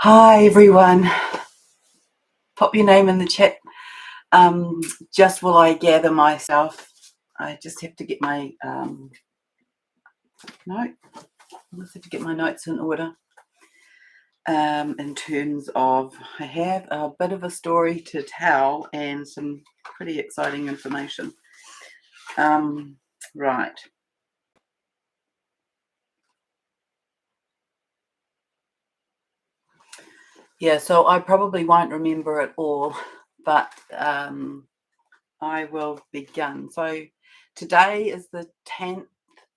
Hi everyone, pop your name in the chat. Just while I gather myself, I just have to get my notes in order. In terms of, I have a bit of a story to tell and some pretty exciting information. Right. Yeah, so I probably won't remember it all, but I will begin. So today is the 10th,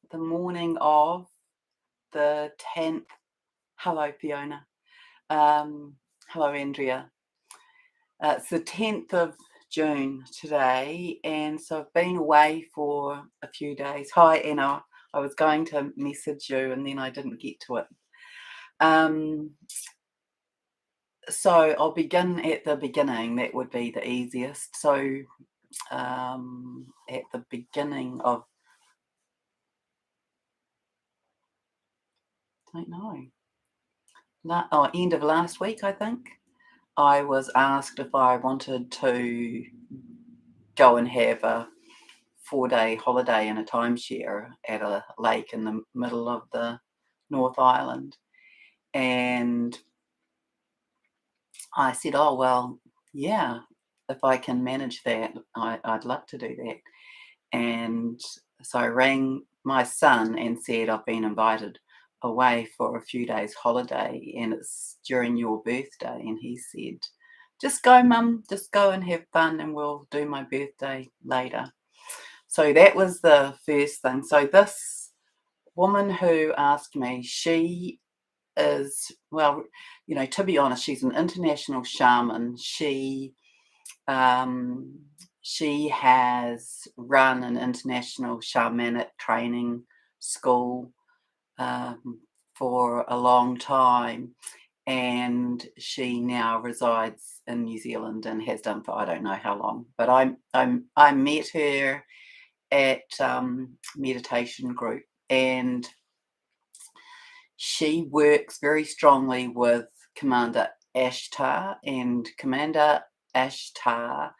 the morning of the 10th. Hello, Fiona. Hello, Andrea. It's the 10th of June today, and so I've been away for a few days. Hi, Anna. I was going to message you, and then I didn't get to it. So I'll begin at the beginning. That would be the easiest. So at the beginning of, I don't know, end of last week, I think, I was asked if I wanted to go and have a 4-day holiday in a timeshare at a lake in the middle of the North Island. And I said, oh, well, yeah, if I can manage that, I'd love to do that. And so I rang my son and said, I've been invited away for a few days holiday and it's during your birthday. And he said, just go, Mum, just go and have fun and we'll do my birthday later. So that was the first thing. So this woman who asked me, she is, well, to be honest, she's an international shaman. She has run an international shamanic training school for a long time, and she now resides in New Zealand and has done for I don't know how long. But I met her at meditation group, and she works very strongly with Commander Ashtar, and Commander Ashtar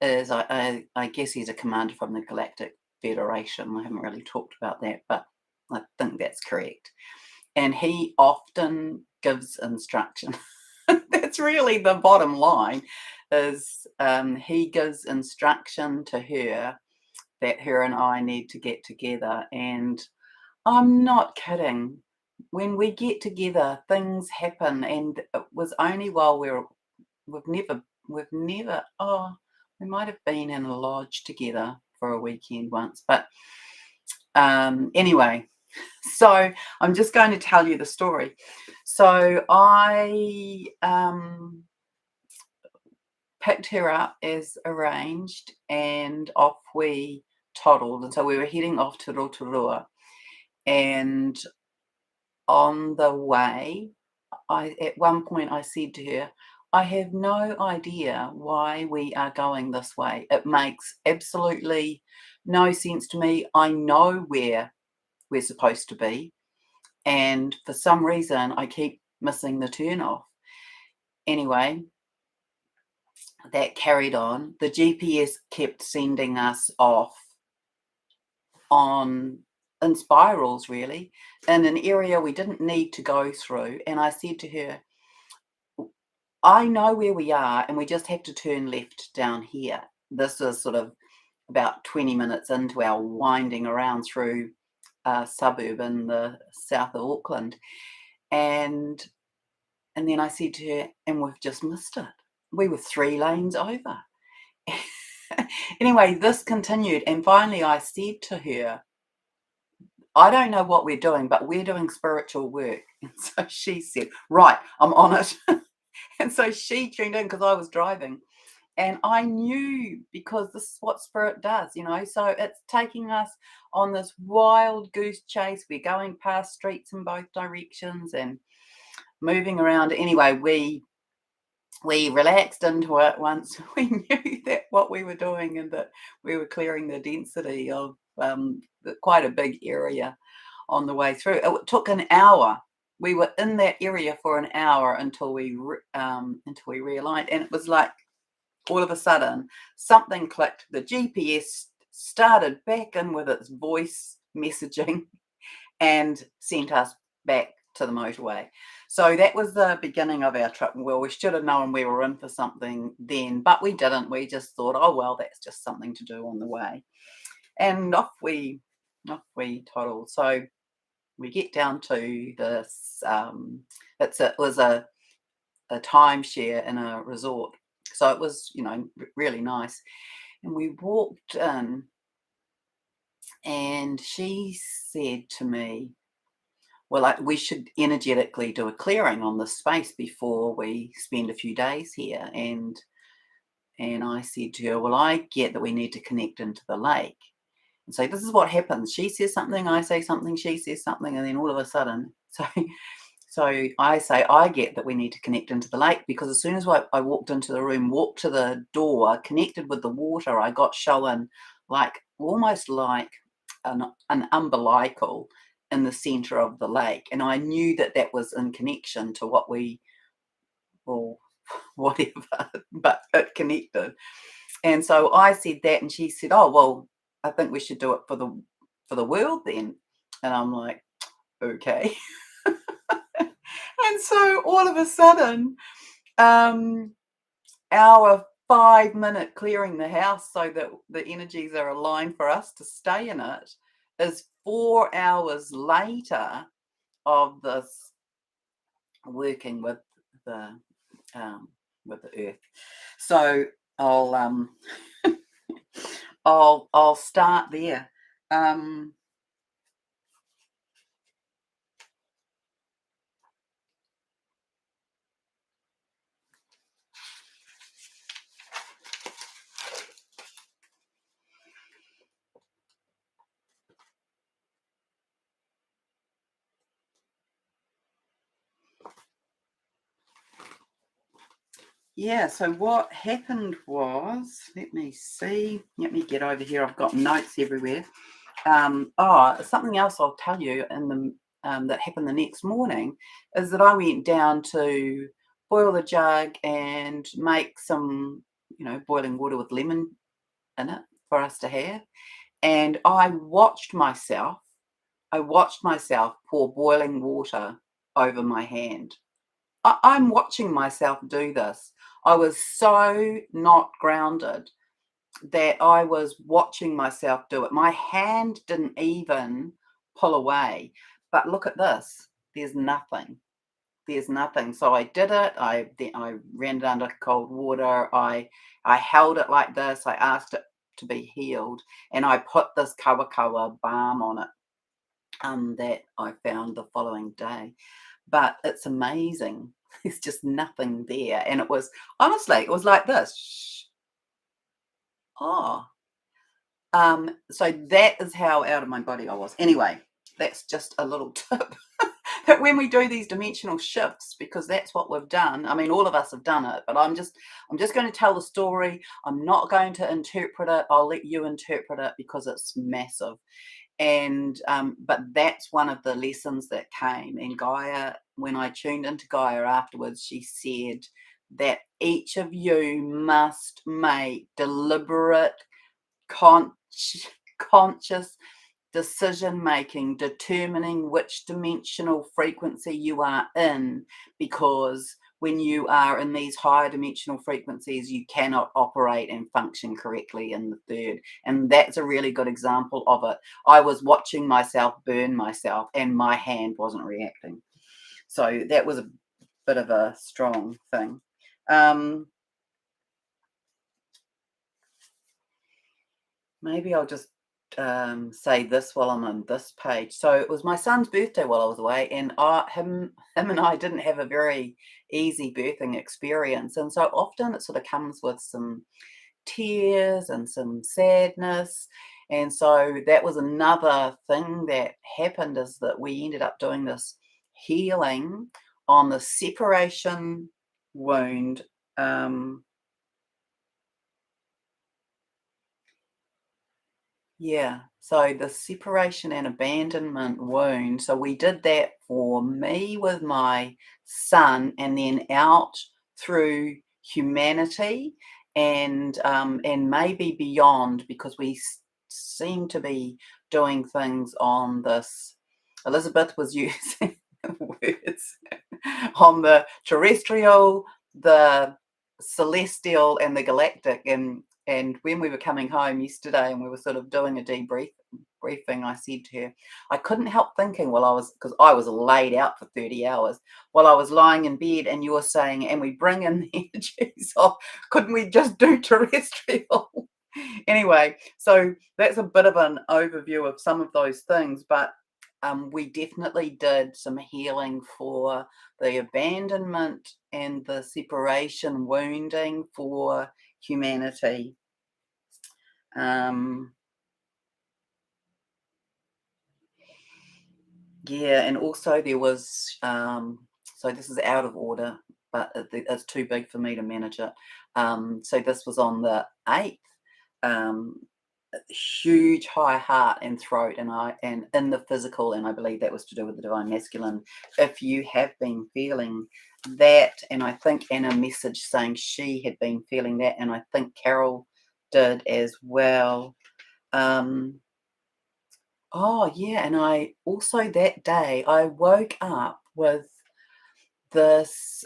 is, I guess he's a commander from the Galactic Federation. I haven't really talked about that, but I think that's correct. And he often gives instruction. That's really the bottom line, is he gives instruction to her that her and I need to get together. And I'm not kidding. When we get together, things happen, and it was only while we've never, we might have been in a lodge together for a weekend once, but anyway, so I'm just going to tell you the story. So I picked her up as arranged, and off we toddled, and so we were heading off to Rotorua. And on the way, at one point I said to her, I have no idea why we are going this way. It makes absolutely no sense to me. I know where we're supposed to be, and for some reason I keep missing the turn off. Anyway, that carried on. The GPS kept sending us off in spirals, really, in an area we didn't need to go through. And I said to her, I know where we are, and we just have to turn left down here. This is sort of about 20 minutes into our winding around through a suburb in the south of Auckland. And then I said to her, and we've just missed it. We were 3 lanes over. Anyway, this continued, and finally I said to her, I don't know what we're doing, but we're doing spiritual work. And so she said, right, I'm on it. And so she tuned in because I was driving. And I knew, because this is what spirit does, so it's taking us on this wild goose chase. We're going past streets in both directions and moving around. Anyway, we relaxed into it once we knew that what we were doing and that we were clearing the density of quite a big area on the way through. It took an hour we were in that area for an hour until we realigned, and it was like all of a sudden something clicked. The GPS started back in with its voice messaging and sent us back to the motorway. So that was the beginning of our trip. Well, we should have known we were in for something then, but we didn't. We just thought, oh well, that's just something to do on the way, and off we toddled. So we get down to this. It was a timeshare in a resort, so it was really nice. And we walked in, and she said to me, well, like, we should energetically do a clearing on this space before we spend a few days here. And I said to her, well, I get that we need to connect into the lake. And so this is what happens. She says something, I say something, she says something, and then all of a sudden, so I say, I get that we need to connect into the lake, because as soon as I walked into the room, walked to the door, connected with the water, I got shown almost like an umbilical in the center of the lake. And I knew that that was in connection to or whatever, but it connected. And so I said that, and she said, oh, well, I think we should do it for the world then. And I'm like, okay. And so all of a sudden, our 5-minute clearing the house so that the energies are aligned for us to stay in it is 4 hours later of this working the with the earth. So I'll I'll start there. Yeah, so what happened was, let me see, let me get over here. I've got notes everywhere. Something else I'll tell you that happened the next morning is that I went down to boil the jug and make some, boiling water with lemon in it for us to have. And I watched myself pour boiling water over my hand. I'm watching myself do this. I was so not grounded that I was watching myself do it. My hand didn't even pull away. But look at this. There's nothing. There's nothing. So I did it. I ran it under cold water. I held it like this. I asked it to be healed, and I put this kawakawa balm on it that I found the following day. But it's amazing. There's just nothing there. And it was, honestly, it was like this. Shh. Oh. So that is how out of my body I was. Anyway, that's just a little tip that when we do these dimensional shifts, because that's what we've done. I mean, all of us have done it, but I'm just going to tell the story. I'm not going to interpret it. I'll let you interpret it because it's massive. And but that's one of the lessons that came. And Gaia, when I tuned into Gaia afterwards, she said that each of you must make deliberate, conscious decision making, determining which dimensional frequency you are in, because when you are in these higher dimensional frequencies, you cannot operate and function correctly in the third. And that's a really good example of it. I was watching myself burn myself, and my hand wasn't reacting. So that was a bit of a strong thing. Maybe I'll just say this while I'm on this page. So it was my son's birthday while I was away, and him and I didn't have a very easy birthing experience. And so often it sort of comes with some tears and some sadness. And so that was another thing that happened, is that we ended up doing this healing on the separation wound. Yeah. So the separation and abandonment wound. So we did that for me with my son, and then out through humanity, and maybe beyond, because we seem to be doing things on this. Elizabeth was using words on the terrestrial, the celestial, and the galactic. And when we were coming home yesterday and we were sort of doing a briefing, I said to her, I couldn't help thinking while because I was laid out for 30 hours, while I was lying in bed, and you were saying, and we bring in the energies of, couldn't we just do terrestrial? Anyway, so that's a bit of an overview of some of those things, but we definitely did some healing for the abandonment and the separation wounding for humanity. Um, yeah, and also there was, so this is out of order, but it's too big for me to manage it. So this was on the 8th. Um, Huge high heart and throat, and in the physical, and I believe that was to do with the divine masculine. If you have been feeling that, and I think Anna messaged saying she had been feeling that, and I think Carol did as well. Oh yeah, and I also that day I woke up with this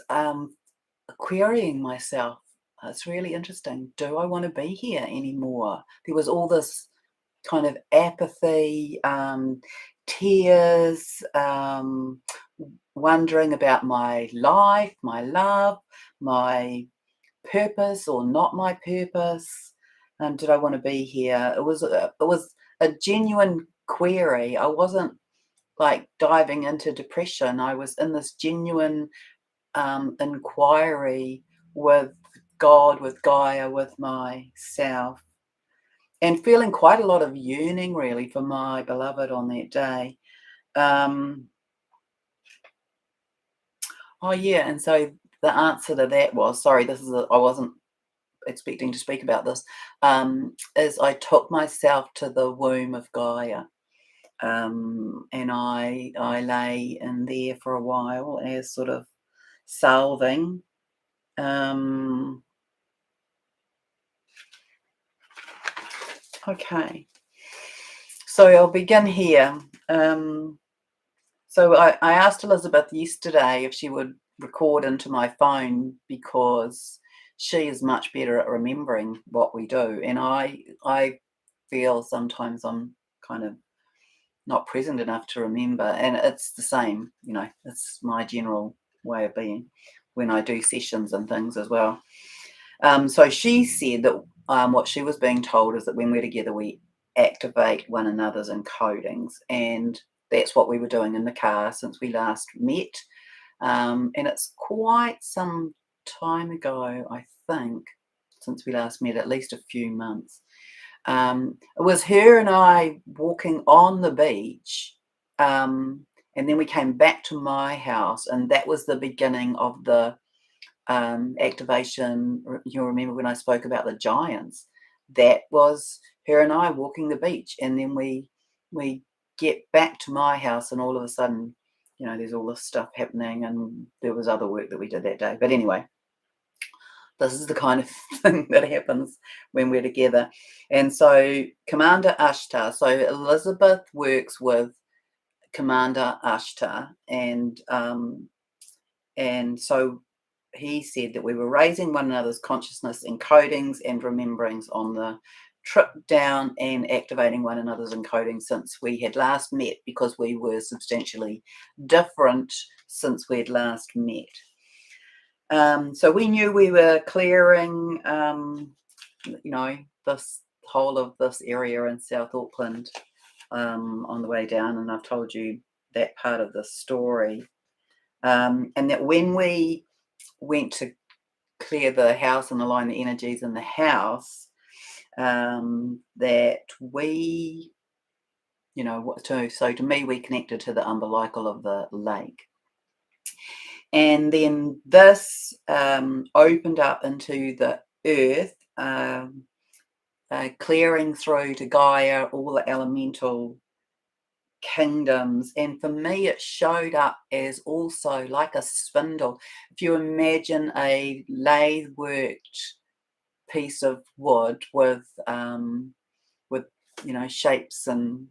querying myself. It's really interesting. Do I want to be here anymore? There was all this kind of apathy, tears, wondering about my life, my love, my purpose or not my purpose. Did I want to be here? It was a genuine query. I wasn't like diving into depression. I was in this genuine inquiry with God, with Gaia, with myself, and feeling quite a lot of yearning really for my beloved on that day. Um, oh yeah, and so the answer to that was, sorry, I wasn't expecting to speak about this, is I took myself to the womb of Gaia. And I lay in there for a while as sort of salving. Okay, so I'll begin here. So I asked Elizabeth yesterday if she would record into my phone, because she is much better at remembering what we do, and I feel sometimes I'm kind of not present enough to remember, and it's the same, it's my general way of being when I do sessions and things as well. So she said that what she was being told is that when we're together, we activate one another's encodings, and that's what we were doing in the car since we last met. And it's quite some time ago, I think, since we last met, at least a few months. It was her and I walking on the beach, and then we came back to my house, and that was the beginning of the activation. You'll remember when I spoke about the giants. That was her and I walking the beach, and then we get back to my house, and all of a sudden, there's all this stuff happening, and there was other work that we did that day. But anyway, this is the kind of thing that happens when we're together. And so Commander Ashtar, so Elizabeth works with Commander Ashtar, and so he said that we were raising one another's consciousness encodings and rememberings on the trip down, and activating one another's encodings since we had last met, because we were substantially different since we had last met. So we knew we were clearing, this whole of this area in South Auckland on the way down, and I've told you that part of the story. And that when we went to clear the house and align the energies in the house, that we, so to me, we connected to the umbilical of the lake. And then this opened up into the earth, clearing through to Gaia, all the elemental kingdoms. And for me, it showed up as also like a spindle. If you imagine a lathe worked piece of wood with shapes and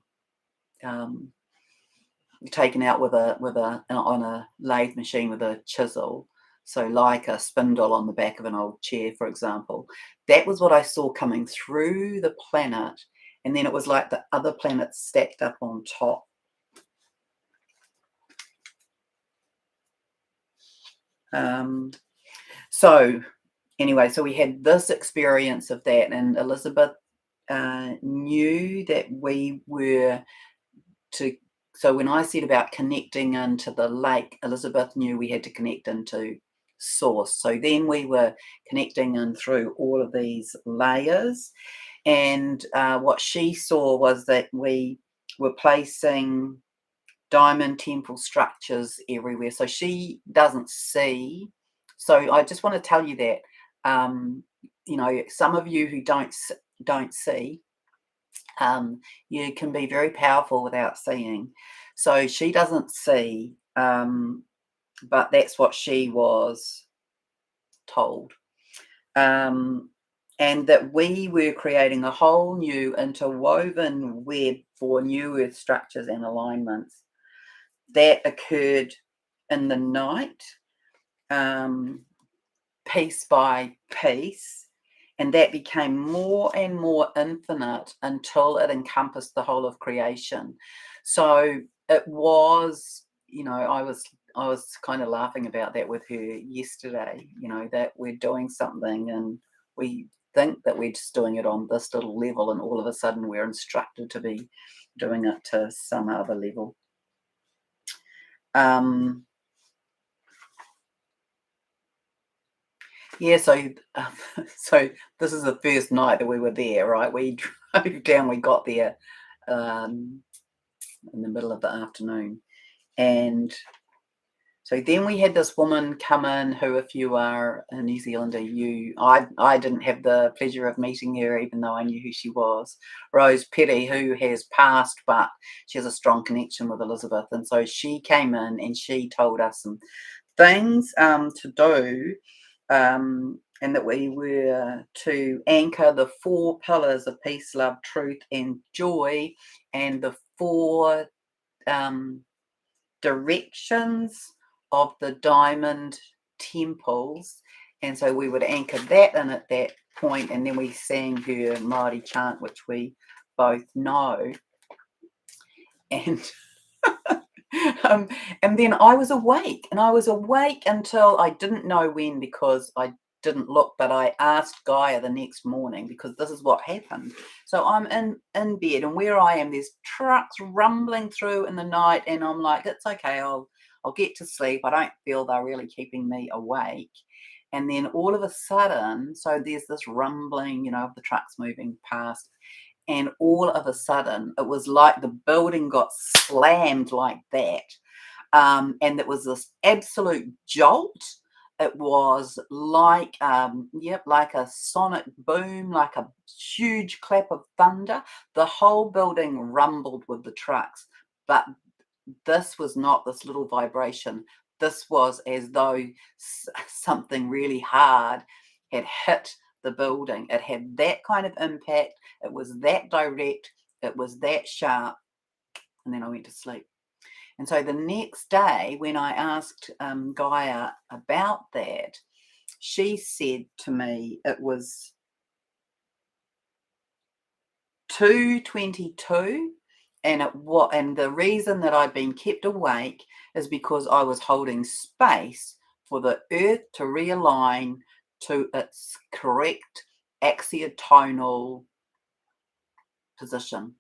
taken out with a on a lathe machine with a chisel, so like a spindle on the back of an old chair, for example. That was what I saw coming through the planet, and then it was like the other planets stacked up on top. So anyway, so we had this experience of that, and Elizabeth knew that we were to. So when I said about connecting into the lake, Elizabeth knew we had to connect into source. So then we were connecting in through all of these layers, and what she saw was that we were placing diamond temple structures everywhere. So she doesn't see. So I just want to tell you that, some of you who don't see, you can be very powerful without seeing. So she doesn't see, but that's what she was told. And that we were creating a whole new interwoven web for new earth structures and alignments. That occurred in the night, piece by piece, and that became more and more infinite until it encompassed the whole of creation. So it was, I was kind of laughing about that with her yesterday, that we're doing something and we think that we're just doing it on this little level, and all of a sudden we're instructed to be doing it to some other level. Yeah, so so this is the first night that we were there, right? We drove down, we got there in the middle of the afternoon, and so then we had this woman come in who, if you are a New Zealander, I didn't have the pleasure of meeting her, even though I knew who she was. Rose Petty, who has passed, but she has a strong connection with Elizabeth, and so she came in and she told us some things to do, and that we were to anchor the 4 pillars of peace, love, truth, and joy, and the 4 directions of the diamond temples. And so we would anchor that in at that point, and then we sang her Māori chant, which we both know. And and then I was awake until I didn't know when, because I didn't look, but I asked Gaia the next morning, because this is what happened. So I'm in bed, and where I am, there's trucks rumbling through in the night, and I'm like, it's okay, I'll get to sleep. I don't feel they're really keeping me awake. And then all of a sudden, so there's this rumbling, of the trucks moving past, and all of a sudden it was like the building got slammed like that, and it was this absolute jolt. It was like like a sonic boom, like a huge clap of thunder. The whole building rumbled with the trucks, but this was not this little vibration. This was as though something really hard had hit the building. It had that kind of impact. It was that direct. It was that sharp. And then I went to sleep. And so the next day, when I asked Gaia about that, she said to me it was 2:22, and the reason that I'd been kept awake is because I was holding space for the earth to realign to its correct axiatonal position,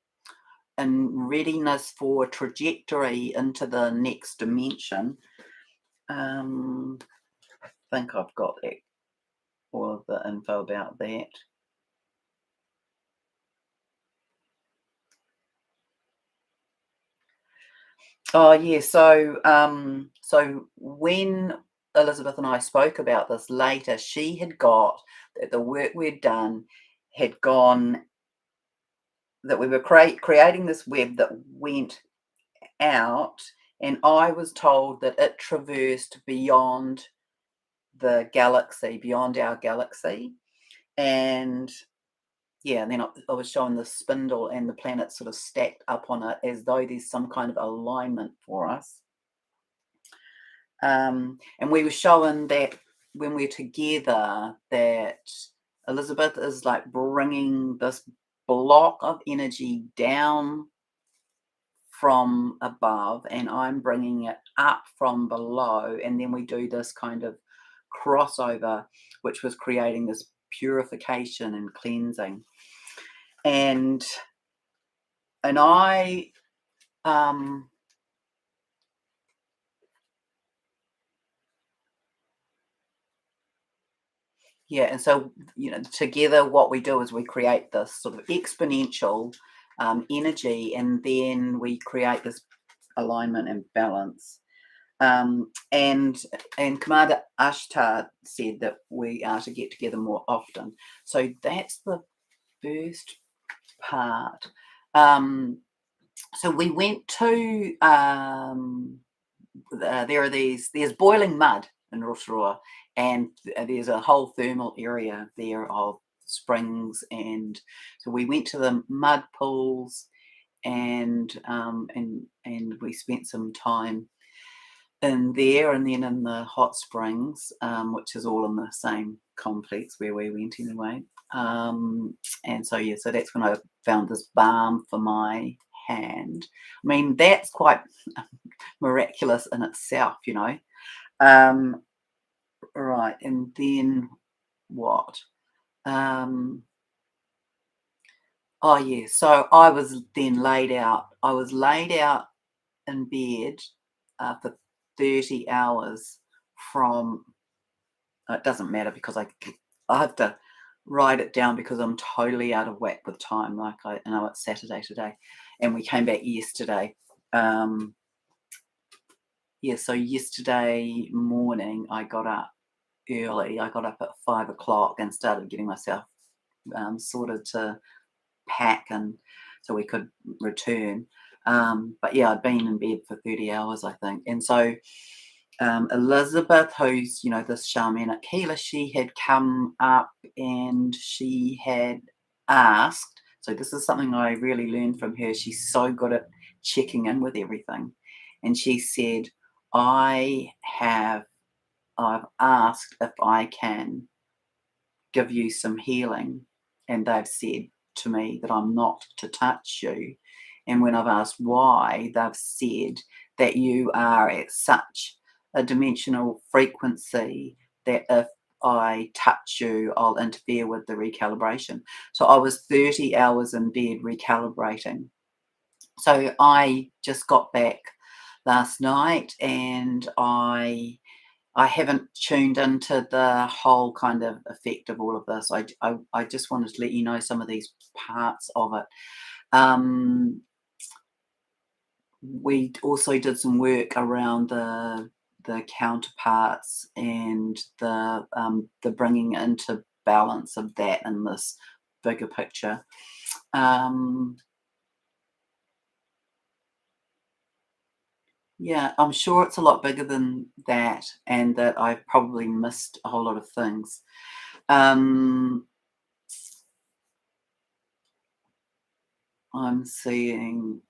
in readiness for trajectory into the next dimension. I think I've got all of the info about that. Oh yeah, so so when Elizabeth and I spoke about this later, she had got that the work we'd done had gone, that we were creating this web that went out, and I was told that it traversed beyond the galaxy, beyond our galaxy. And yeah, and then I was shown the spindle and the planets sort of stacked up on it as though there's some kind of alignment for us. And we were shown that when we're together, that Elizabeth is like bringing this block of energy down from above, and I'm bringing it up from below, and then we do this kind of crossover, which was creating this purification and cleansing. And I yeah, and so, together what we do is we create this sort of exponential energy, and then we create this alignment and balance. And Commander Ashtar said that we are to get together more often. So that's the first part. So we went to there's boiling mud in Rotorua, and there's a whole thermal area there of springs, and so we went to the mud pools, and we spent some time in there, and then in the hot springs, which is all in the same complex where we went anyway. And so yeah, so that's when I found this balm for my hand. I mean, that's quite miraculous in itself, Right, and then what? Oh yeah, so I was then laid out. I was laid out in bed for 30 hours from. It doesn't matter because I have to write it down because I'm totally out of whack with time. Like I know it's Saturday today, and we came back yesterday. Yeah, so yesterday morning I got up early. I got up at 5 o'clock and started getting myself sorted to pack, and so we could return. But yeah, I'd been in bed for 30 hours, I think. And so Elizabeth, who's, this shamanic healer, she had come up and she had asked. So this is something I really learned from her. She's so good at checking in with everything. And she said, I've asked if I can give you some healing, and they've said to me that I'm not to touch you. And when I've asked why, they've said that you are at such a dimensional frequency that if I touch you, I'll interfere with the recalibration. So I was 30 hours in bed recalibrating. So I just got back last night, and I haven't tuned into the whole kind of effect of all of this. I just wanted to let you know some of these parts of it. We also did some work around the counterparts and the bringing into balance of that in this bigger picture. Yeah, I'm sure it's a lot bigger than that, and that I've probably missed a whole lot of things. Um, I'm seeing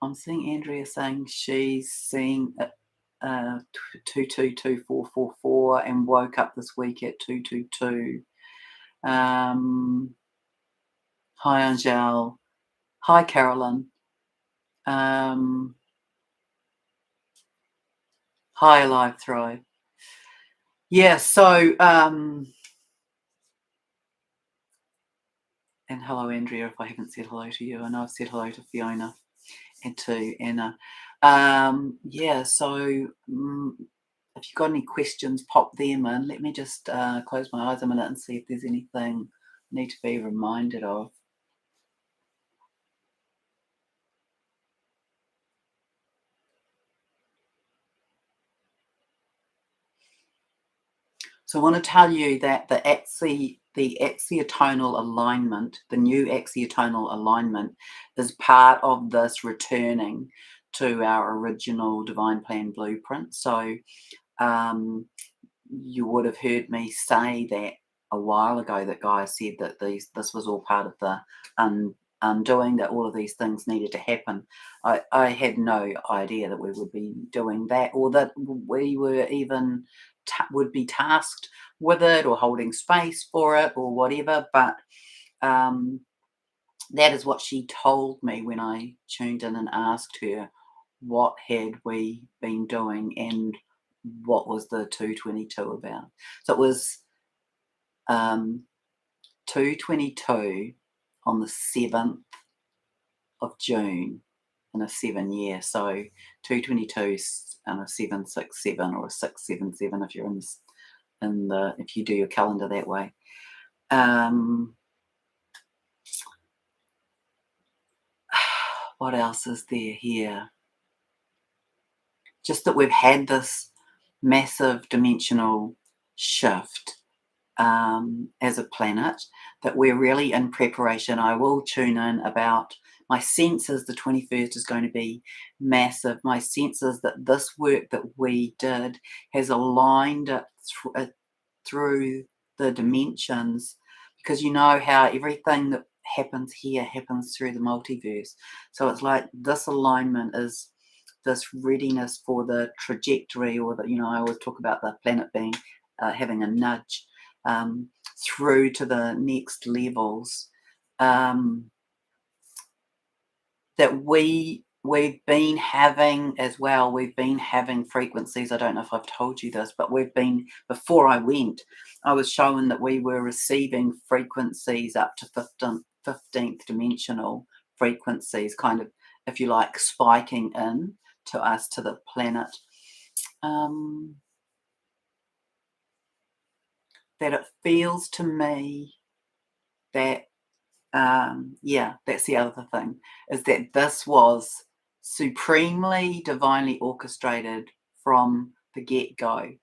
Andrea saying she's seeing 222444 and woke up this week at 222. Hi Angel. Hi Carolyn. Hi Alive Thrive. Yeah, so and hello Andrea, if I haven't said hello to you. I know I've said hello to Fiona and to Anna. Yeah, so if you've got any questions, pop them in. Let me just close my eyes a minute and see if there's anything I need to be reminded of. So I want to tell you that the the Axiatonal alignment, the new Axiatonal alignment, is part of this returning to our original divine plan blueprint. So you would have heard me say that a while ago, that Gaia said that this was all part of the undoing, that all of these things needed to happen. I had no idea that we would be doing that, or that we were even would be tasked with it, or holding space for it, or whatever. But that is what she told me when I tuned in and asked her what had we been doing and what was the 222 about. So it was 222 on the 7th of June in a 7-year. So 222 and a 767 or a 677 if you're if you do your calendar that way. What else is there here? Just that we've had this massive dimensional shift as a planet, that we're really in preparation. I will tune in about, my sense is the 21st is going to be massive. My sense is that this work that we did has aligned it through the dimensions, because you know how everything that happens here happens through the multiverse. So it's like this alignment is this readiness for the trajectory, or the, I always talk about the planet being having a nudge through to the next levels, that we've been having as well. We've been having frequencies. I don't know if I've told you this, but before I went, I was shown that we were receiving frequencies up to 15th dimensional frequencies, kind of, if you like, spiking in to us, to the planet. That it feels to me that, that's the other thing, is that this was supremely divinely orchestrated from the get-go,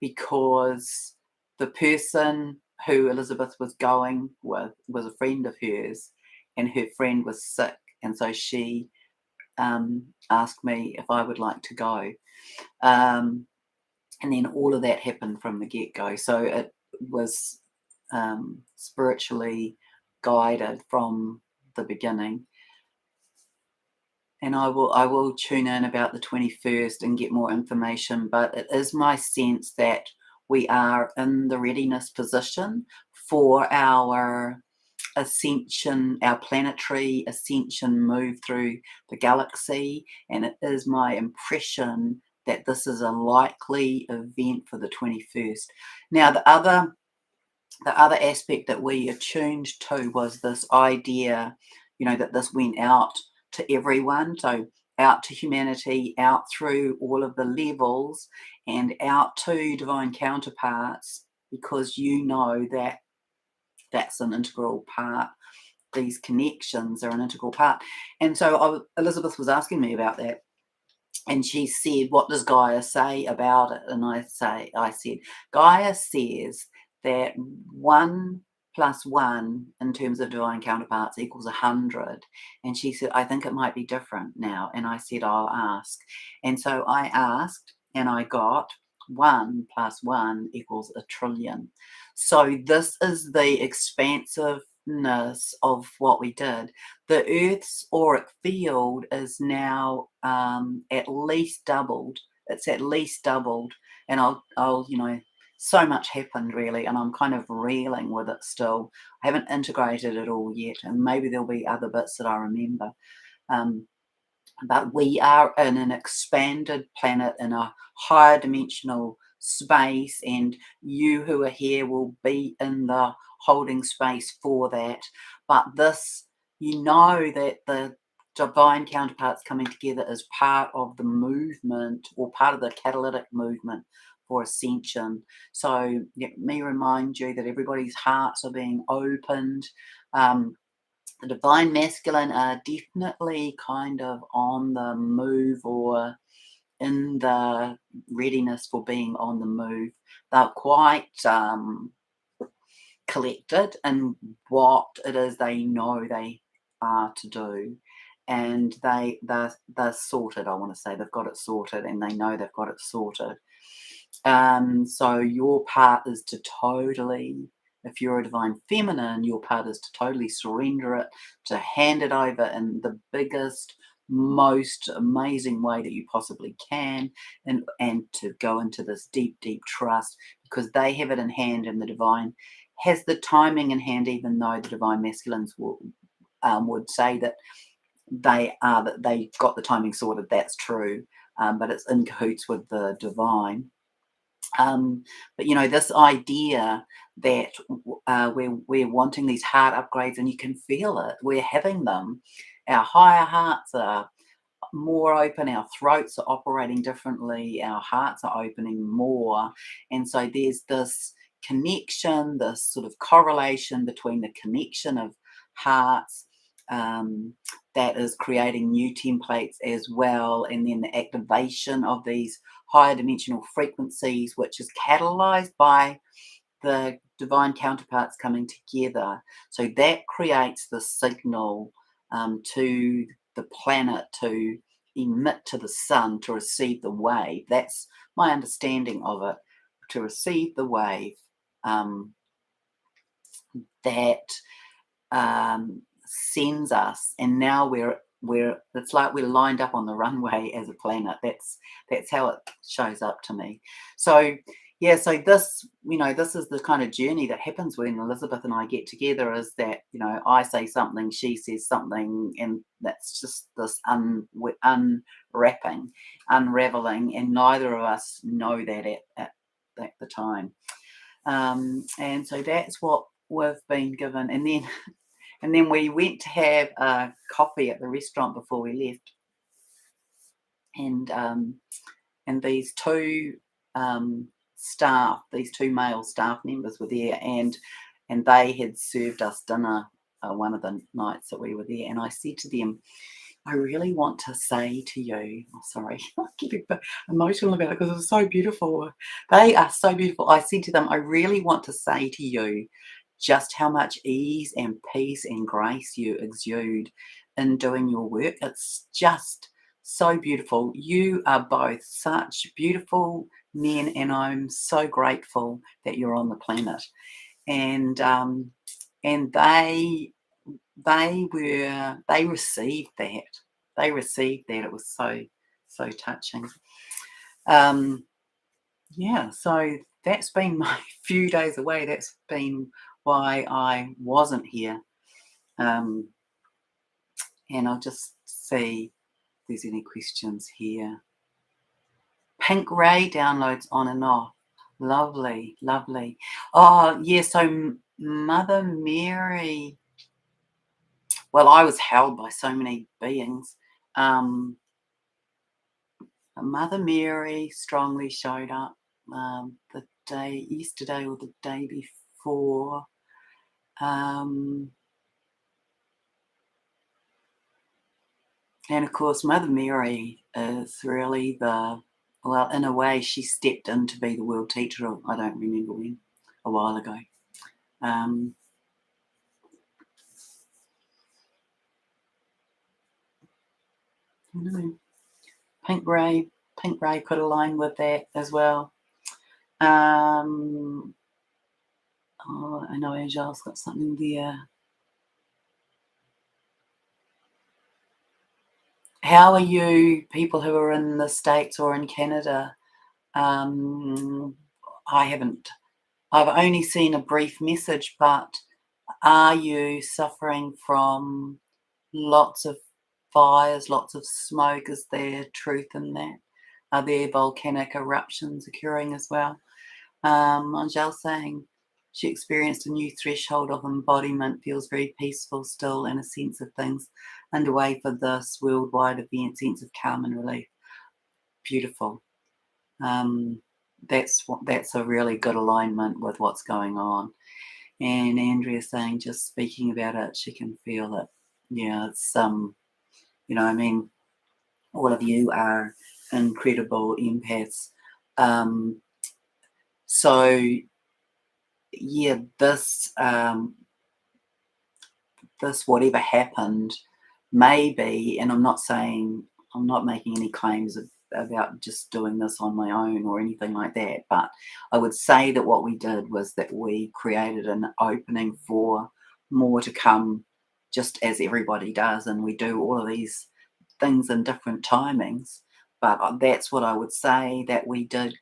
because the person who Elizabeth was going with was a friend of hers, and her friend was sick, and so she asked me if I would like to go. And then all of that happened from the get-go. So it was spiritually guided from the beginning. And I will tune in about the 21st and get more information, but it is my sense that we are in the readiness position for our ascension, our planetary ascension move through the galaxy, and it is my impression that this is a likely event for the 21st. Now, the other aspect that we attuned to was this idea, that this went out to everyone, so out to humanity, out through all of the levels, and out to divine counterparts, because that that's an integral part. These connections are an integral part. And so Elizabeth was asking me about that, and she said, what does Gaia say about it? And I said, Gaia says that 1 + 1 in terms of divine counterparts equals 100. And she said, I think it might be different now. And I said, I'll ask. And so I asked, and I got 1 + 1 equals 1,000,000,000,000. So this is the expansiveness of what we did. The Earth's auric field is now at least doubled. It's at least doubled, and I'll so much happened really, and I'm kind of reeling with it still. I haven't integrated it all yet, and maybe there'll be other bits that I remember. But we are in an expanded planet in a higher dimensional space, and you who are here will be in the holding space for that. But this, that the divine counterparts coming together is part of the movement, or part of the catalytic movement for ascension. So let me remind you that everybody's hearts are being opened. The divine masculine are definitely kind of on the move, or in the readiness for being on the move. They're quite collected in what it is they know they are to do, and they're sorted. I want to say they've got it sorted, and they know they've got it sorted. So your part is to totally, if you're a divine feminine, your part is to totally surrender it, to hand it over in the biggest, most amazing way that you possibly can, and to go into this deep, deep trust, because they have it in hand, and the divine has the timing in hand, even though the divine masculines would say that they've got the timing sorted. That's true, but it's in cahoots with the divine. But this idea that we're wanting these heart upgrades, and you can feel it. We're having them. Our higher hearts are more open. Our throats are operating differently. Our hearts are opening more, and so there's this connection, this sort of correlation between the connection of hearts. That is creating new templates as well, and then the activation of these higher dimensional frequencies, which is catalyzed by the divine counterparts coming together. So that creates the signal to the planet to emit to the sun to receive the wave. That's my understanding of it, to receive the wave that sends us, and now we're it's like we're lined up on the runway as a planet. That's how it shows up to me. So yeah, so this this is the kind of journey that happens when Elizabeth and I get together, is that I say something, she says something, and that's just this unwrapping, unraveling, and neither of us know that at the time. And so that's what we've been given, and then we went to have a coffee at the restaurant before we left, and these two these two male staff members were there, and they had served us dinner one of the nights that we were there, and I said to them, I really want to say to you, sorry, I get a bit emotional about it because it was so beautiful. They are so beautiful. I said to them, I really want to say to you just how much ease and peace and grace you exude in doing your work. It's just so beautiful. You are both such beautiful men, and I'm so grateful that you're on the planet. And they received that. They received that. It was so touching. Yeah, so that's been my few days away. That's been why I wasn't here. And I'll just see if there's any questions here. Pink Ray downloads on and off. Lovely, lovely. Oh, yeah, so Mother Mary. Well, I was held by so many beings. Mother Mary strongly showed up the day, yesterday or the day before. And of course, Mother Mary is really in a way, she stepped in to be the world teacher of, I don't remember when, a while ago. Pink Ray could align with that as well. I know Angel's got something there. How are you, people who are in the States or in Canada? I've only seen a brief message, but are you suffering from lots of fires, lots of smoke? Is there truth in that? Are there volcanic eruptions occurring as well? Angel saying she experienced a new threshold of embodiment, feels very peaceful still, and a sense of things underway for this worldwide event, sense of calm and relief. Beautiful. That's a really good alignment with what's going on. And Andrea saying, just speaking about it, she can feel it. Yeah, it's all of you are incredible empaths. So yeah, this whatever happened, maybe, and I'm not making any claims about just doing this on my own or anything like that, but I would say that what we did was that we created an opening for more to come, just as everybody does, and we do all of these things in different timings. But that's what I would say that we did,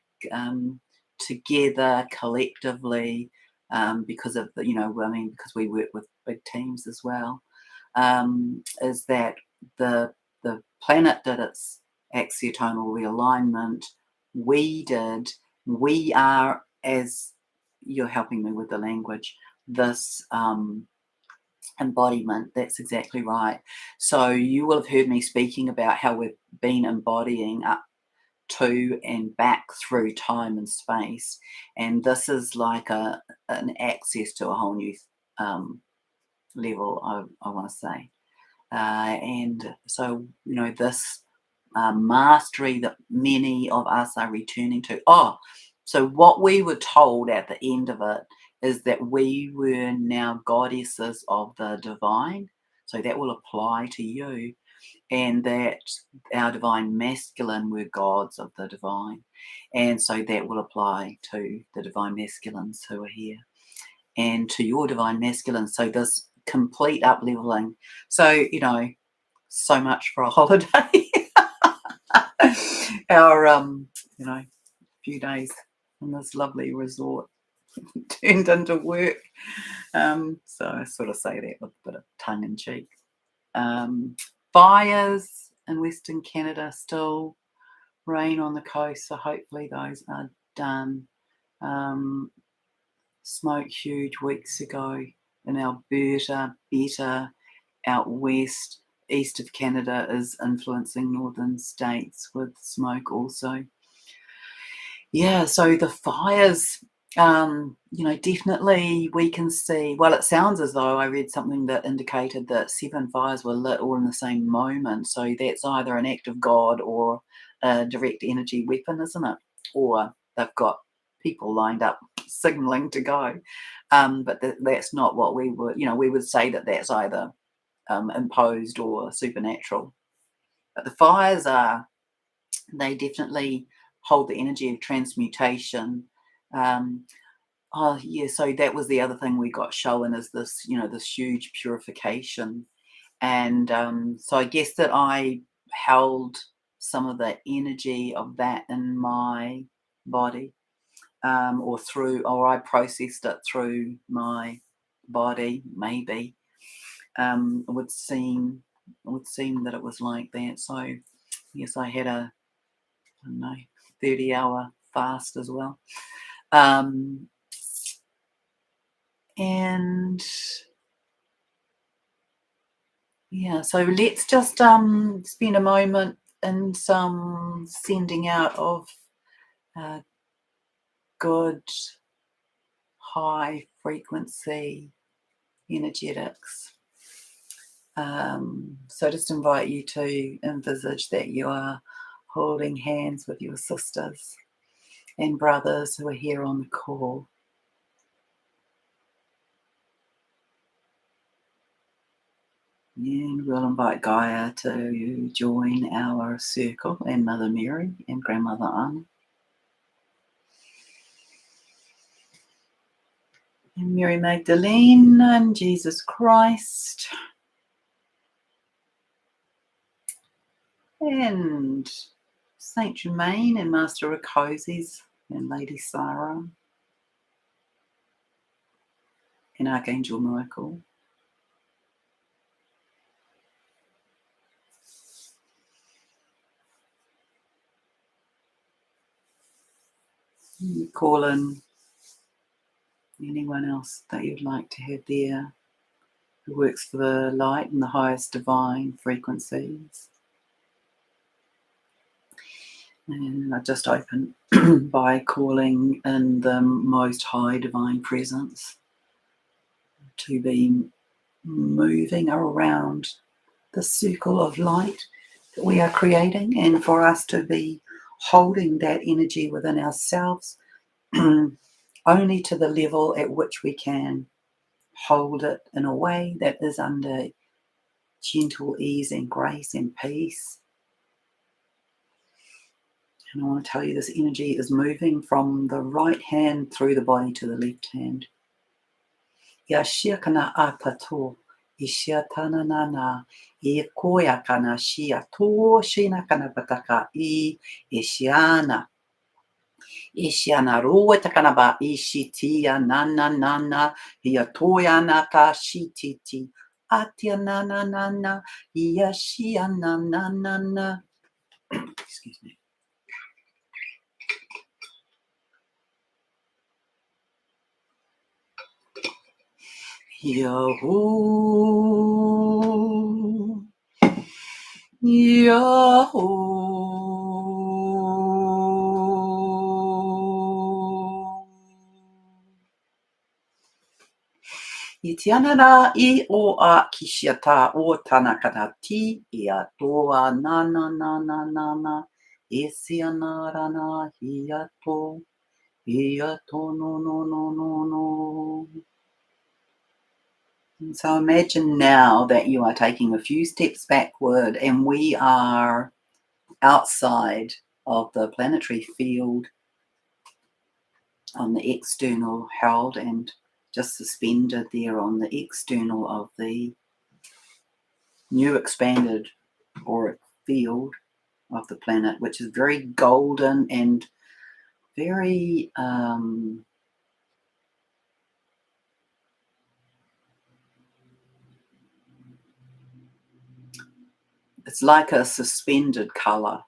together collectively, because of the, I mean, because we work with big teams as well, is that the planet did its axiatonal realignment. We are, as you're helping me with the language, this embodiment. That's exactly right. So you will have heard me speaking about how we've been embodying up to and back through time and space, and this is like an access to a whole new level, I want to say. And so, this mastery that many of us are returning to. Oh, so what we were told at the end of it is that we were now goddesses of the divine. So that will apply to you, and that our divine masculine were gods of the divine. And so that will apply to the divine masculines who are here and to your divine masculine. So this complete up leveling. So, so much for a holiday. Our few days in this lovely resort turned into work. So I sort of say that with a bit of tongue in cheek. Fires in Western Canada still, rain on the coast, so hopefully those are done. Smoke huge weeks ago in Alberta, better out west. East of Canada is influencing northern states with smoke also. Yeah, so the fires, definitely we can see. Well, it sounds as though I read something that indicated that 7 fires were lit all in the same moment. So that's either an act of God or a direct energy weapon, isn't it? Or they've got people lined up signaling to go. But that's not what we would, we would say that that's either imposed or supernatural. But the fires they definitely hold the energy of transmutation. Oh yeah, so that was the other thing we got shown is this, this huge purification. And so I guess that I held some of the energy of that in my body, or I processed it through my body, maybe. It would seem that it was like that. So yes, I had I don't know, 30-hour fast as well. And yeah, so let's just spend a moment in some sending out of good high frequency energetics. So just invite you to envisage that you are holding hands with your sisters and brothers who are here on the call. And we'll invite Gaia to join our circle, and Mother Mary and Grandmother Anna. And Mary Magdalene and Jesus Christ. And Saint Germain and Master Rakosis and Lady Sarah. And Archangel Michael. You call in anyone else that you'd like to have there who works for the light and the highest divine frequencies. And I just open by calling in the most high divine presence to be moving around the circle of light that we are creating, and for us to be holding that energy within ourselves only to the level at which we can hold it in a way that is under gentle ease and grace and peace. And I want to tell you this energy is moving from the right hand through the body to the left hand. Yashikana apato, ishiatana nana, koyakana shia to shinakana bataka ishiana. Ishiana ruetakana ba ishitia nana nana, hiatoya naka shititi, atia nana nana, yashiana nana. Excuse me. Yahoo, Yahoo. Itianara I o a kishiata o tanakata ti ia toa nana nana nana isianara na hiato no no no no no. And so imagine now that you are taking a few steps backward and we are outside of the planetary field on the external, held and just suspended there on the external of the new expanded auric field of the planet, which is very golden and very it's like a suspended color.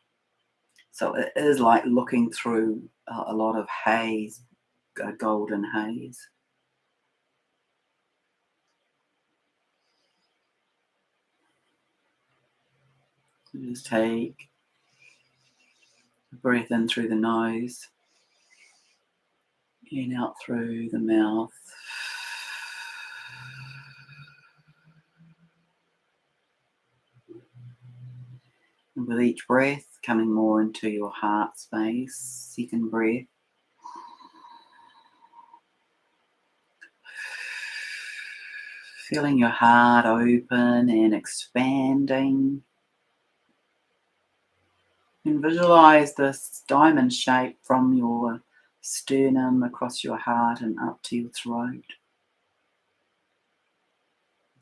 So it is like looking through a lot of haze, a golden haze. Just take a breath in through the nose and out through the mouth. And with each breath, coming more into your heart space, second breath. Feeling your heart open and expanding. And visualize this diamond shape from your sternum across your heart and up to your throat.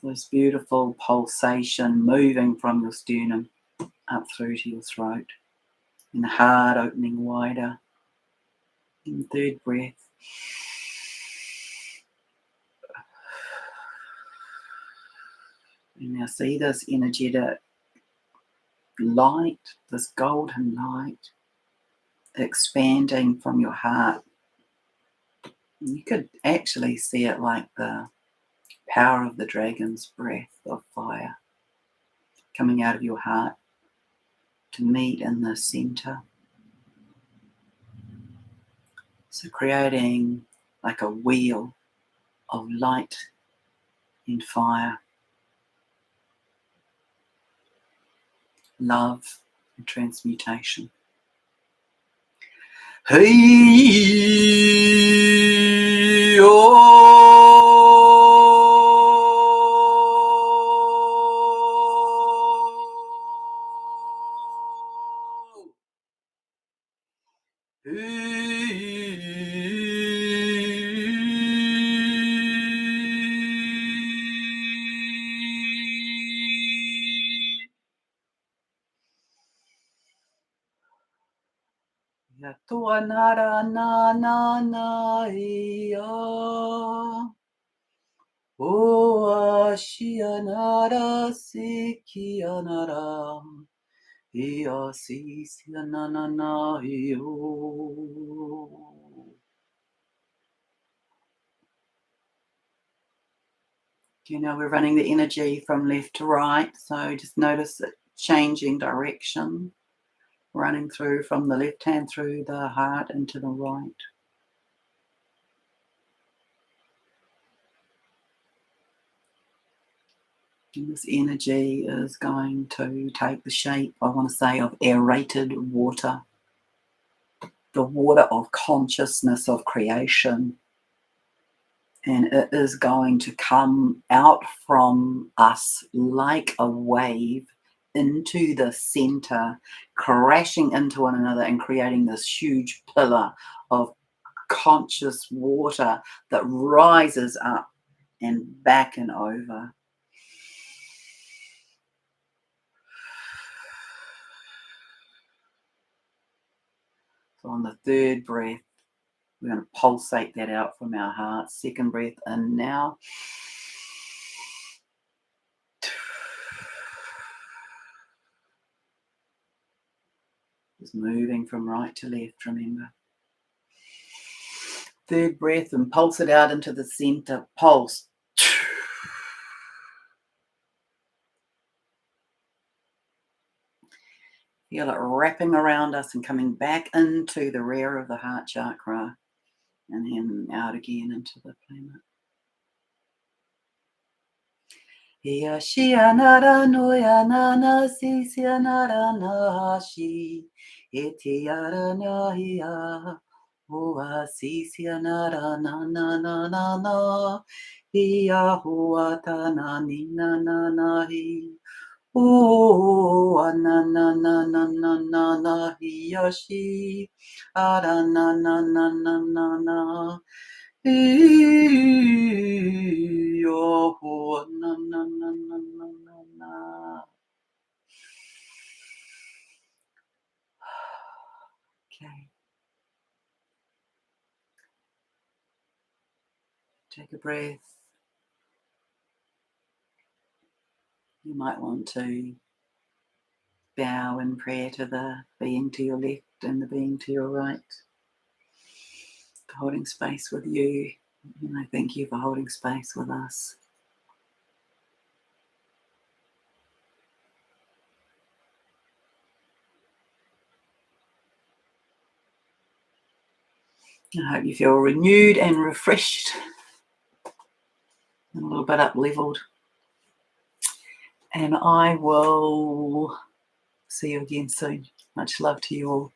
This beautiful pulsation moving from your sternum up through to your throat. And the heart opening wider. And third breath. And now see this energetic light, this golden light, expanding from your heart. You could actually see it like the power of the dragon's breath of fire coming out of your heart to meet in the center. So creating like a wheel of light and fire, love and transmutation. Hey, Yatua nara na na na ia. O ashianara sikianara. Ia sisianana io. Okay, now we're running the energy from left to right, so just notice it changing direction, running through from the left hand through the heart into the right. And this energy is going to take the shape, I want to say, of aerated water, the water of consciousness of creation, And it is going to come out from us like a wave into the center, crashing into one another and creating this huge pillar of conscious water that rises up and back and over. So on the third breath, we're going to pulsate that out from our heart. Second breath in now. Just moving from right to left, remember. Third breath and pulse it out into the center. Pulse. Feel it wrapping around us and coming back into the rear of the heart chakra. And then out again into the planet. Yashianara noyanana sisianara nashi. Etiara nahia. Oa sisianara na na na na na. Ia huata na ni na na na hi. Oh, na na na na na na na hiyashi, ara na na na na na na, yo na na na na na na na. Okay. Take a breath. You might want to bow in prayer to the being to your left and the being to your right. Holding space with you. And I thank you for holding space with us. I hope you feel renewed and refreshed and a little bit up-leveled. And I will see you again soon. Much love to you all.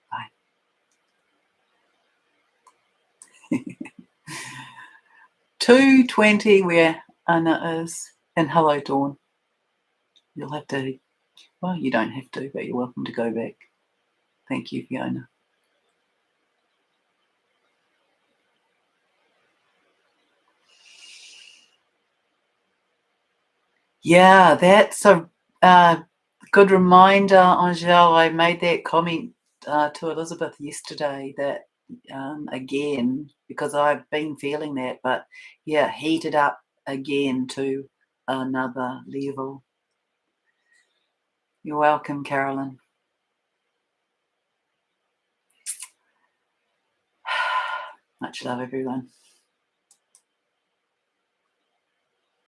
Bye. 2:20 where Anna is. And hello, Dawn. You'll have to, well, you don't have to, but you're welcome to go back. Thank you, Fiona. Yeah, that's a good reminder, Angel. I made that comment to Elizabeth yesterday that, again, because I've been feeling that, but yeah, heated up again to another level. You're welcome, Carolyn. Much love, everyone.